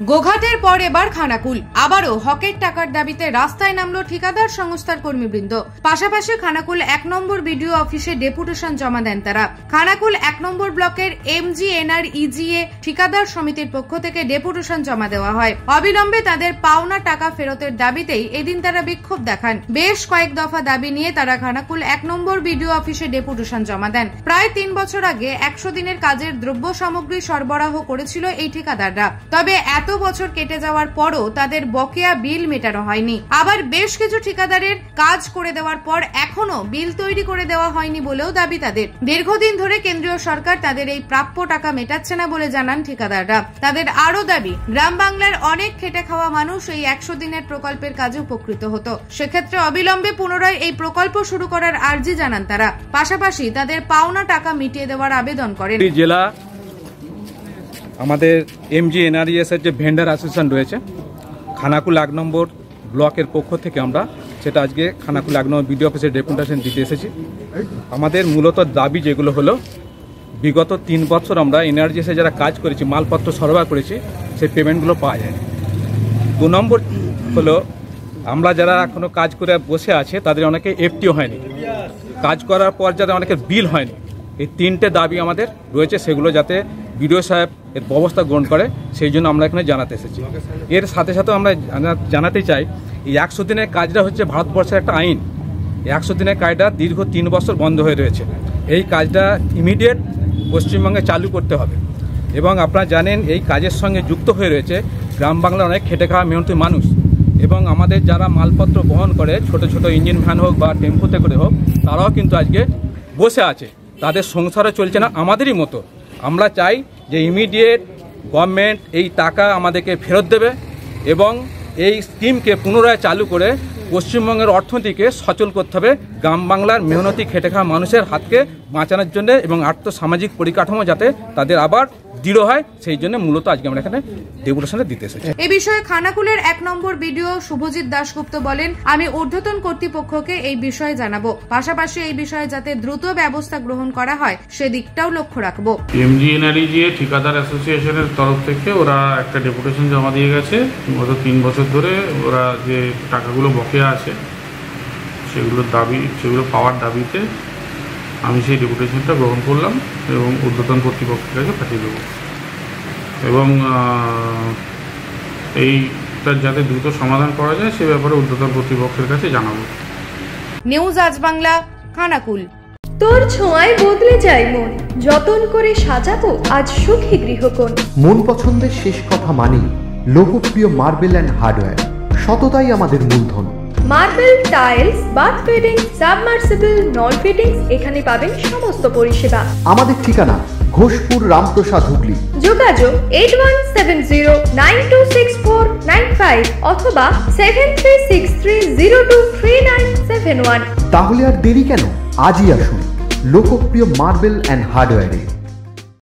গোঘাটের পর এবার খানাকুল আবারও হকের টাকার দাবিতে রাস্তায় নামলো ঠিকাদার সংস্থার কর্মীবৃন্দ। পাশাপাশি খানাকুল 1 নম্বর বিডিও অফিসে ডেপুটেশন জমা দেন তারা। খানাকুল 1 নম্বর ব্লকের MGNREGA ঠিকাদার সমিতির পক্ষ থেকে ডেপুটেশন জমা দেওয়া হয়। অবিলম্বে তাদের পাওনা টাকা ফেরতের দাবিতেই এদিন তারা বিক্ষোভ দেখান। বেশ কয়েক দফা দাবি নিয়ে তারা খানাকুল 1 নম্বর বিডিও অফিসে ডেপুটেশন জমা দেন। প্রায় 3 বছর আগে 100 দিনের কাজের দ্রব্য সামগ্রী সরবরাহ করেছিল এই ঠিকাদাররা। তবে এত বছর কেটে যাওয়ার পরও তাদের বকেয়া বিল মেটানো হয়নি। আবার বেশ কিছু ঠিকাদারের কাজ করে দেওয়ার পর এখনো বিল তৈরি করে দেওয়া হয়নি বলেও দাবি তাদের। দীর্ঘদিন ধরে কেন্দ্রীয় সরকার তাদের এই প্রাপ্য টাকা মেটাচ্ছে না বলে জানান ঠিকাদাররা। তাদের আরো দাবি, গ্রাম বাংলার অনেক খেটে খাওয়া মানুষ এই 100 দিনের প্রকল্পের কাজে উপকৃত হতো। সেক্ষেত্রে অবিলম্বে পুনরায় এই প্রকল্প শুরু করার আর্জি জানান তারা। পাশাপাশি তাদের পাওনা টাকা মিটিয়ে দেওয়ার আবেদন করেন। জেলা আমাদের MGNREGA এর যে ভেন্ডার অ্যাসোসিয়েশন রয়েছে, খানাকুল 1 নম্বর ব্লকের পক্ষ থেকে আমরা সেটা আজকে খানাকুল 1 নম্বর বিডিও অফিসে ডেপুটেশন দিতে এসেছি। আমাদের মূলত দাবি যেগুলো হলো, বিগত 3 বছর আমরা NREGA যারা কাজ করেছি, মালপত্র সরবরাহ করেছি, সেই পেমেন্টগুলো পাওয়া যায়। 2 নম্বর হলো, আমরা যারা এখনো কাজ করে বসে আছে তাদের অনেকে FTO হয়নি, কাজ করার পর যাদের অনেকের বিল হয়নি। এই 3টে দাবি আমাদের রয়েছে, সেগুলো যাতে বিডিও সাহেব এর ব্যবস্থা গ্রহণ করে, সেই জন্য আমরা এখানে জানাতে এসেছি। এর সাথে সাথে আমরা জানাতে চাই, এই 100 দিনের কাজটা হচ্ছে ভারতবর্ষের একটা আইন। 100 দিনের কাজটা দীর্ঘ 3 বছর বন্ধ হয়ে রয়েছে। এই কাজটা ইমিডিয়েট পশ্চিমবঙ্গে চালু করতে হবে। এবং আপনারা জানেন, এই কাজের সঙ্গে যুক্ত হয়ে রয়েছে গ্রাম বাংলার অনেক খেটে খাওয়া মেহনতি মানুষ, এবং আমাদের যারা মালপত্র বহন করে, ছোট ছোট ইঞ্জিন ভ্যান হোক বা টেম্পোতে করে হোক, তারাও কিন্তু আজকে বসে আছে, তাদের সংসারও চলছে না আমাদেরই মতো। আমরা চাই যে ইমিডিয়েট গভর্নমেন্ট এই টাকা আমাদেরকে ফেরত দেবে এবং এই স্কিমকে পুনরায় চালু করে পশ্চিমবঙ্গের অর্থনীতিকে সচল করতে হবে, গ্রাম বাংলার মেহনতি খেটে খাওয়া মানুষের হাতকে বাঁচানোর জন্য, এবং আর্থসামাজিক পরিকাঠামো যাতে তাদের আবার দৃঢ় হয়, সেই জন্য মূলত আজকে আমরা এখানে ডেপুটেশনে দিতে এসেছি। এই বিষয়ে খানাকুলের 1 নম্বর বিডিও শুভজিৎ দাশগুপ্ত বলেন, আমি ঊর্ধ্বতন কর্তৃপক্ষকে এই বিষয়ে জানাবো, পাশাপাশি এই বিষয়ে যাতে দ্রুত ব্যবস্থা গ্রহণ করা হয় সেদিকটাও লক্ষ্য রাখবো। MGNREGA ঠিকাদার অ্যাসোসিয়েশনের তরফ থেকে ওরা একটা ডেপুটেশন জমা দিয়ে গেছে। গত 3 বছর ধরে ওরা যে টাকাগুলো বকেয়া আছে সেগুলো পাওয়ার দাবিতে আমি সেই ডেপুটেশনটা গ্রহণ করলাম এবং ঊর্ধ্বতন কর্তৃপক্ষের কাছে পাঠিয়ে দেবো, এবং এইটার যাতে দ্রুত সমাধান করা যায় সে ব্যাপারে ঊর্ধ্বতন কর্তৃপক্ষের কাছে জানাবো। নিউজ আজ বাংলা, খানাকুল। তোর ছোঁয়ায় বদলে যায় মন, যতন করে সাজাবো আজ সুখী গৃহকোণ। মন পছন্দের শেষ কথা মানি লোকপ্রিয় মার্বেল অ্যান্ড হার্ডওয়্যার, সততাই আমাদের মূলধন। Marble, tiles, bath fitting, submersible, নল ফিটিংস, এখানে পাবেন সমস্ত পরিষেবা। আমাদের ঠিকানা ঘোষপুর, রামপ্রসাদ, হুগলি। যোগাযোগ 8170926495 অথবা 7363023971। তাহলে আর দেরি কেন, আজই আসুন লোকপ্রিয় মার্বেল অ্যান্ড হার্ডওয়্যারে।